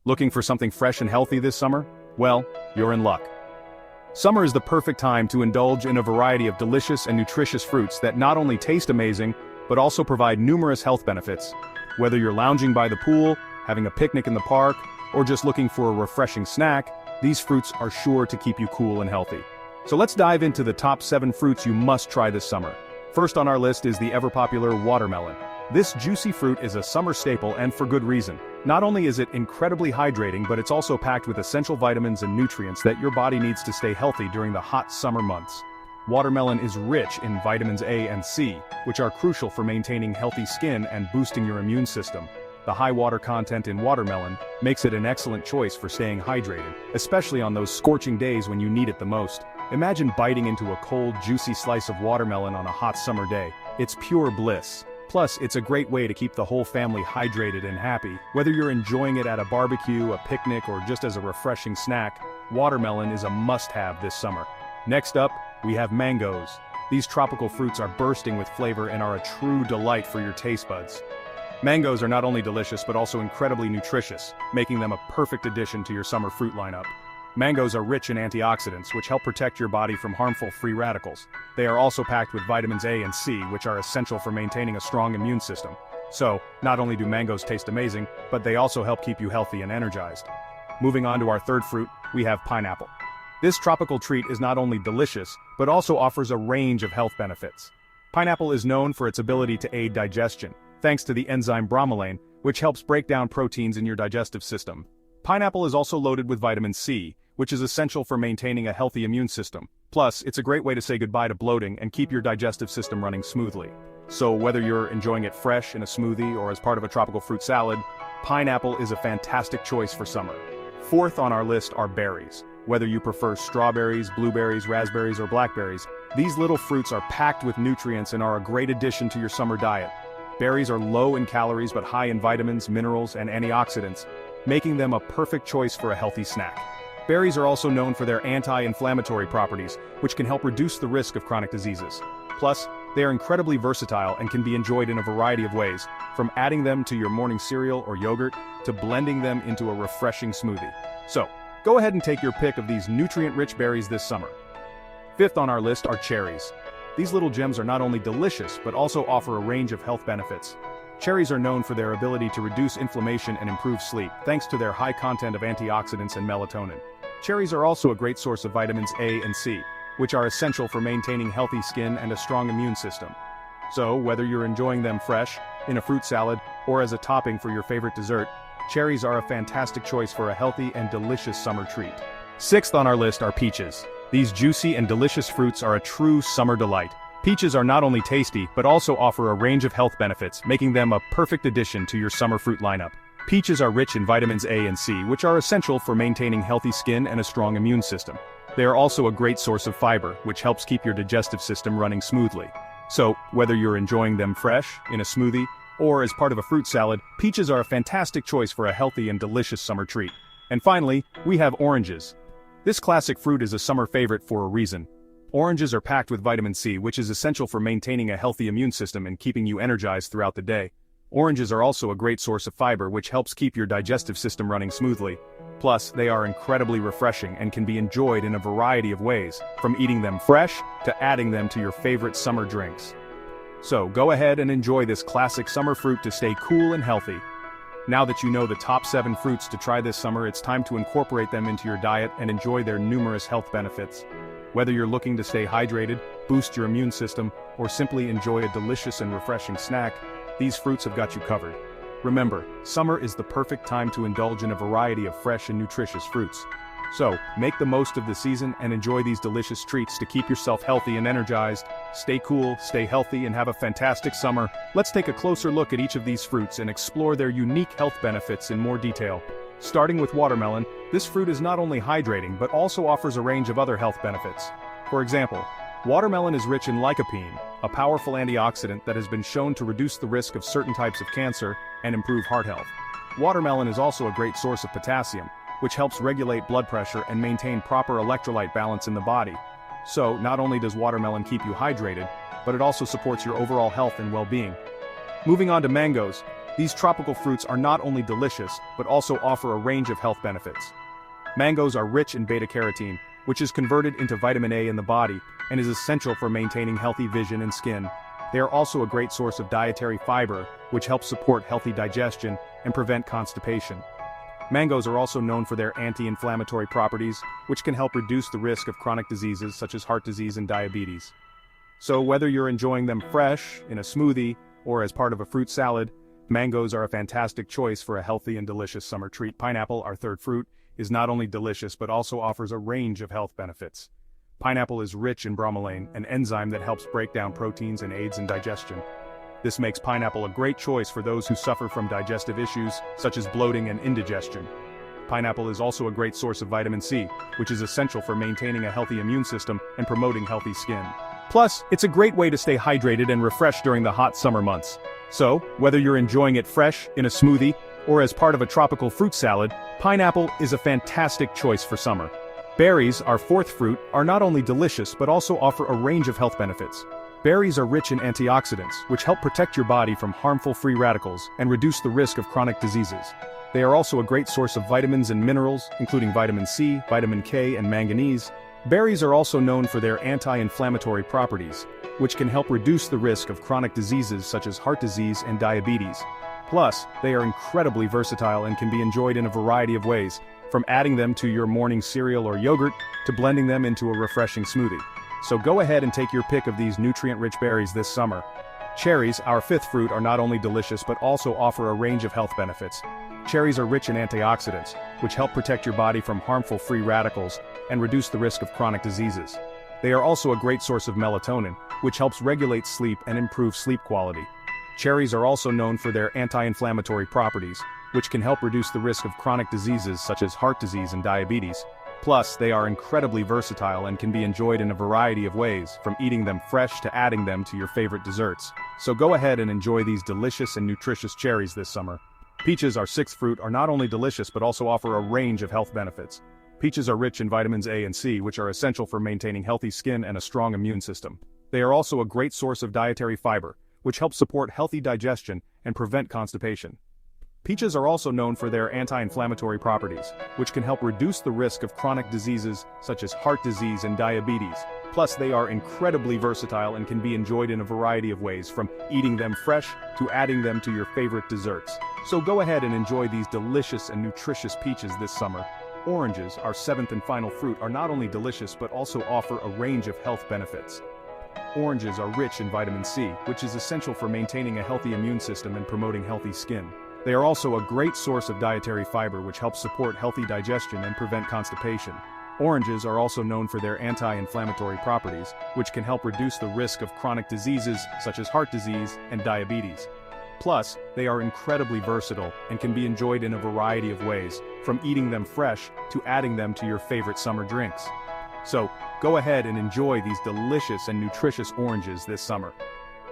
Looking for something fresh and healthy this summer? Well, you're in luck. Summer is the perfect time to indulge in a variety of delicious and nutritious fruits that not only taste amazing, but also provide numerous health benefits. Whether you're lounging by the pool, having a picnic in the park, or just looking for a refreshing snack, these fruits are sure to keep you cool and healthy. So let's dive into the top 7 fruits you must try this summer. First on our list is the ever-popular watermelon. This juicy fruit is a summer staple, and for good reason. Not only is it incredibly hydrating, but it's also packed with essential vitamins and nutrients that your body needs to stay healthy during the hot summer months. Watermelon is rich in vitamins A and C, which are crucial for maintaining healthy skin and boosting your immune system. The high water content in watermelon makes it an excellent choice for staying hydrated, especially on those scorching days when you need it the most. Imagine biting into a cold, juicy slice of watermelon on a hot summer day. It's pure bliss. Plus, it's a great way to keep the whole family hydrated and happy. Whether you're enjoying it at a barbecue, a picnic, or just as a refreshing snack, watermelon is a must-have this summer. Next up, we have mangoes. These tropical fruits are bursting with flavor and are a true delight for your taste buds. Mangoes are not only delicious but also incredibly nutritious, making them a perfect addition to your summer fruit lineup. Mangoes are rich in antioxidants, which help protect your body from harmful free radicals. They are also packed with vitamins A and C, which are essential for maintaining a strong immune system. So, not only do mangoes taste amazing, but they also help keep you healthy and energized. Moving on to our third fruit, we have pineapple. This tropical treat is not only delicious, but also offers a range of health benefits. Pineapple is known for its ability to aid digestion, thanks to the enzyme bromelain, which helps break down proteins in your digestive system. Pineapple is also loaded with vitamin C, which is essential for maintaining a healthy immune system. Plus, it's a great way to say goodbye to bloating and keep your digestive system running smoothly. So whether you're enjoying it fresh in a smoothie or as part of a tropical fruit salad, pineapple is a fantastic choice for summer. Fourth on our list are berries. Whether you prefer strawberries, blueberries, raspberries, or blackberries, these little fruits are packed with nutrients and are a great addition to your summer diet. Berries are low in calories but high in vitamins, minerals, and antioxidants, making them a perfect choice for a healthy snack. Berries are also known for their anti-inflammatory properties, which can help reduce the risk of chronic diseases. Plus, they are incredibly versatile and can be enjoyed in a variety of ways, from adding them to your morning cereal or yogurt, to blending them into a refreshing smoothie. So, go ahead and take your pick of these nutrient-rich berries this summer. Fifth on our list are cherries. These little gems are not only delicious, but also offer a range of health benefits. Cherries are known for their ability to reduce inflammation and improve sleep, thanks to their high content of antioxidants and melatonin. Cherries are also a great source of vitamins A and C, which are essential for maintaining healthy skin and a strong immune system. So, whether you're enjoying them fresh, in a fruit salad, or as a topping for your favorite dessert, cherries are a fantastic choice for a healthy and delicious summer treat. Sixth on our list are peaches. These juicy and delicious fruits are a true summer delight. Peaches are not only tasty, but also offer a range of health benefits, making them a perfect addition to your summer fruit lineup. Peaches are rich in vitamins A and C, which are essential for maintaining healthy skin and a strong immune system. They are also a great source of fiber, which helps keep your digestive system running smoothly. So, whether you're enjoying them fresh, in a smoothie, or as part of a fruit salad, peaches are a fantastic choice for a healthy and delicious summer treat. And finally, we have oranges. This classic fruit is a summer favorite for a reason. Oranges are packed with vitamin C, which is essential for maintaining a healthy immune system and keeping you energized throughout the day. Oranges are also a great source of fiber, which helps keep your digestive system running smoothly. Plus, they are incredibly refreshing and can be enjoyed in a variety of ways, from eating them fresh to adding them to your favorite summer drinks. So, go ahead and enjoy this classic summer fruit to stay cool and healthy. Now that you know the top 7 fruits to try this summer, it's time to incorporate them into your diet and enjoy their numerous health benefits. Whether you're looking to stay hydrated, boost your immune system, or simply enjoy a delicious and refreshing snack, these fruits have got you covered. Remember, summer is the perfect time to indulge in a variety of fresh and nutritious fruits. So, make the most of the season and enjoy these delicious treats to keep yourself healthy and energized. Stay cool, stay healthy, and have a fantastic summer. Let's take a closer look at each of these fruits and explore their unique health benefits in more detail. Starting with watermelon, this fruit is not only hydrating but also offers a range of other health benefits. For example, watermelon is rich in lycopene, a powerful antioxidant that has been shown to reduce the risk of certain types of cancer and improve heart health. Watermelon is also a great source of potassium, which helps regulate blood pressure and maintain proper electrolyte balance in the body. So, not only does watermelon keep you hydrated, but it also supports your overall health and well-being. Moving on to mangoes, these tropical fruits are not only delicious, but also offer a range of health benefits. Mangoes are rich in beta-carotene, which is converted into vitamin A in the body and is essential for maintaining healthy vision and skin. They are also a great source of dietary fiber, which helps support healthy digestion and prevent constipation. Mangoes are also known for their anti-inflammatory properties, which can help reduce the risk of chronic diseases such as heart disease and diabetes. So whether you're enjoying them fresh, in a smoothie, or as part of a fruit salad, mangoes are a fantastic choice for a healthy and delicious summer treat. Pineapple, our third fruit, is not only delicious but also offers a range of health benefits. Pineapple is rich in bromelain, an enzyme that helps break down proteins and aids in digestion. This makes pineapple a great choice for those who suffer from digestive issues, such as bloating and indigestion. Pineapple is also a great source of vitamin C, which is essential for maintaining a healthy immune system and promoting healthy skin. Plus, it's a great way to stay hydrated and refreshed during the hot summer months. So, whether you're enjoying it fresh, in a smoothie, or as part of a tropical fruit salad, pineapple is a fantastic choice for summer. Berries, our fourth fruit, are not only delicious but also offer a range of health benefits. Berries are rich in antioxidants, which help protect your body from harmful free radicals and reduce the risk of chronic diseases. They are also a great source of vitamins and minerals, including vitamin C, vitamin K, and manganese. Berries are also known for their anti-inflammatory properties, which can help reduce the risk of chronic diseases such as heart disease and diabetes. Plus, they are incredibly versatile and can be enjoyed in a variety of ways, from adding them to your morning cereal or yogurt, to blending them into a refreshing smoothie. So go ahead and take your pick of these nutrient-rich berries this summer. Cherries, our fifth fruit, are not only delicious but also offer a range of health benefits. Cherries are rich in antioxidants, which help protect your body from harmful free radicals and reduce the risk of chronic diseases. They are also a great source of melatonin, which helps regulate sleep and improve sleep quality. Cherries are also known for their anti-inflammatory properties, which can help reduce the risk of chronic diseases such as heart disease and diabetes. Plus, they are incredibly versatile and can be enjoyed in a variety of ways, from eating them fresh to adding them to your favorite desserts. So go ahead and enjoy these delicious and nutritious cherries this summer. Peaches, our sixth fruit, are not only delicious but also offer a range of health benefits. Peaches are rich in vitamins A and C, which are essential for maintaining healthy skin and a strong immune system. They are also a great source of dietary fiber, which helps support healthy digestion and prevent constipation. Peaches are also known for their anti-inflammatory properties, which can help reduce the risk of chronic diseases such as heart disease and diabetes. Plus, they are incredibly versatile and can be enjoyed in a variety of ways, from eating them fresh to adding them to your favorite desserts. So go ahead and enjoy these delicious and nutritious peaches this summer. Oranges, our seventh and final fruit, are not only delicious but also offer a range of health benefits. Oranges are rich in vitamin C, which is essential for maintaining a healthy immune system and promoting healthy skin. They are also a great source of dietary fiber, which helps support healthy digestion and prevent constipation. Oranges are also known for their anti-inflammatory properties, which can help reduce the risk of chronic diseases such as heart disease and diabetes. Plus, they are incredibly versatile and can be enjoyed in a variety of ways, from eating them fresh to adding them to your favorite summer drinks. So, go ahead and enjoy these delicious and nutritious oranges this summer.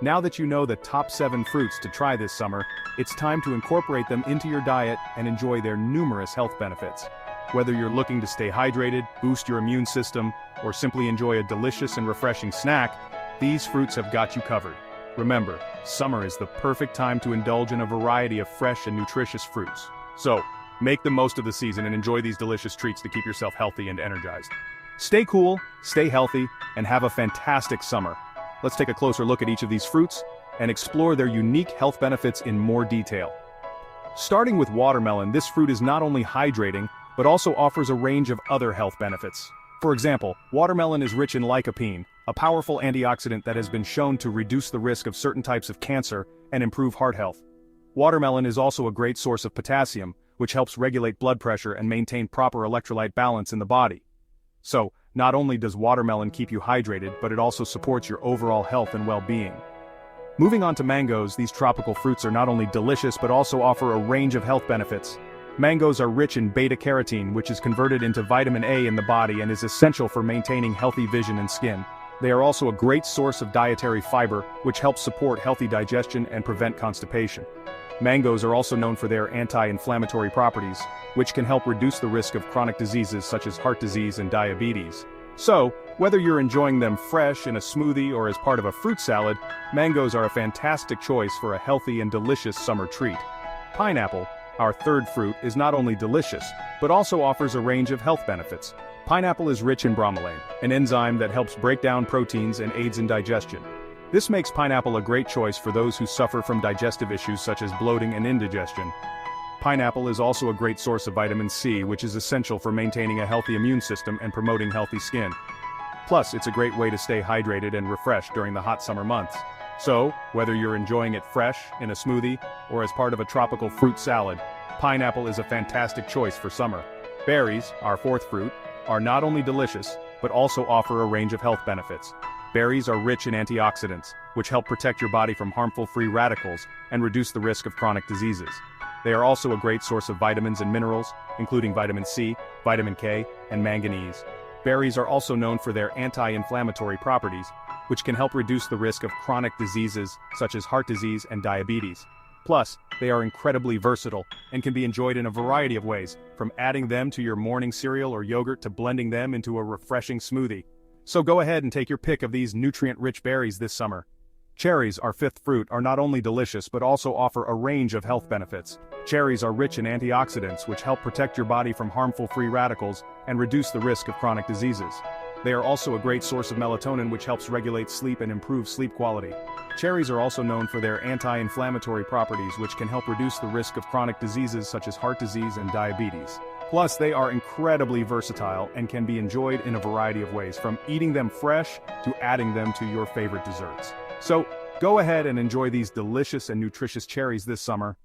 Now that you know the top 7 fruits to try this summer, it's time to incorporate them into your diet and enjoy their numerous health benefits. Whether you're looking to stay hydrated, boost your immune system, or simply enjoy a delicious and refreshing snack, these fruits have got you covered. Remember, summer is the perfect time to indulge in a variety of fresh and nutritious fruits. So, make the most of the season and enjoy these delicious treats to keep yourself healthy and energized. Stay cool, stay healthy, and have a fantastic summer. Let's take a closer look at each of these fruits and explore their unique health benefits in more detail. Starting with watermelon, this fruit is not only hydrating, but also offers a range of other health benefits. For example, watermelon is rich in lycopene, a powerful antioxidant that has been shown to reduce the risk of certain types of cancer and improve heart health. Watermelon is also a great source of potassium, which helps regulate blood pressure and maintain proper electrolyte balance in the body. So, not only does watermelon keep you hydrated, but it also supports your overall health and well-being. Moving on to mangoes, these tropical fruits are not only delicious but also offer a range of health benefits. Mangoes are rich in beta-carotene, which is converted into vitamin A in the body and is essential for maintaining healthy vision and skin. They are also a great source of dietary fiber, which helps support healthy digestion and prevent constipation. Mangoes are also known for their anti-inflammatory properties, which can help reduce the risk of chronic diseases such as heart disease and diabetes. So, Whether you're enjoying them fresh in a smoothie or as part of a fruit salad, mangoes are a fantastic choice for a healthy and delicious summer treat. Pineapple, our third fruit, is not only delicious, but also offers a range of health benefits. Pineapple is rich in bromelain, an enzyme that helps break down proteins and aids in digestion. This makes pineapple a great choice for those who suffer from digestive issues such as bloating and indigestion. Pineapple is also a great source of vitamin C, which is essential for maintaining a healthy immune system and promoting healthy skin. Plus, it's a great way to stay hydrated and refreshed during the hot summer months. So, whether you're enjoying it fresh, in a smoothie, or as part of a tropical fruit salad, pineapple is a fantastic choice for summer. Berries, our fourth fruit, are not only delicious, but also offer a range of health benefits. Berries are rich in antioxidants, which help protect your body from harmful free radicals and reduce the risk of chronic diseases. They are also a great source of vitamins and minerals, including vitamin C, vitamin K, and manganese. Berries are also known for their anti-inflammatory properties, which can help reduce the risk of chronic diseases such as heart disease and diabetes. Plus, they are incredibly versatile and can be enjoyed in a variety of ways, from adding them to your morning cereal or yogurt to blending them into a refreshing smoothie. So go ahead and take your pick of these nutrient-rich berries this summer. Cherries, our fifth fruit, are not only delicious but also offer a range of health benefits. Cherries are rich in antioxidants which help protect your body from harmful free radicals and reduce the risk of chronic diseases. They are also a great source of melatonin which helps regulate sleep and improve sleep quality. Cherries are also known for their anti-inflammatory properties which can help reduce the risk of chronic diseases such as heart disease and diabetes. Plus, they are incredibly versatile and can be enjoyed in a variety of ways, from eating them fresh to adding them to your favorite desserts. So, go ahead and enjoy these delicious and nutritious cherries this summer.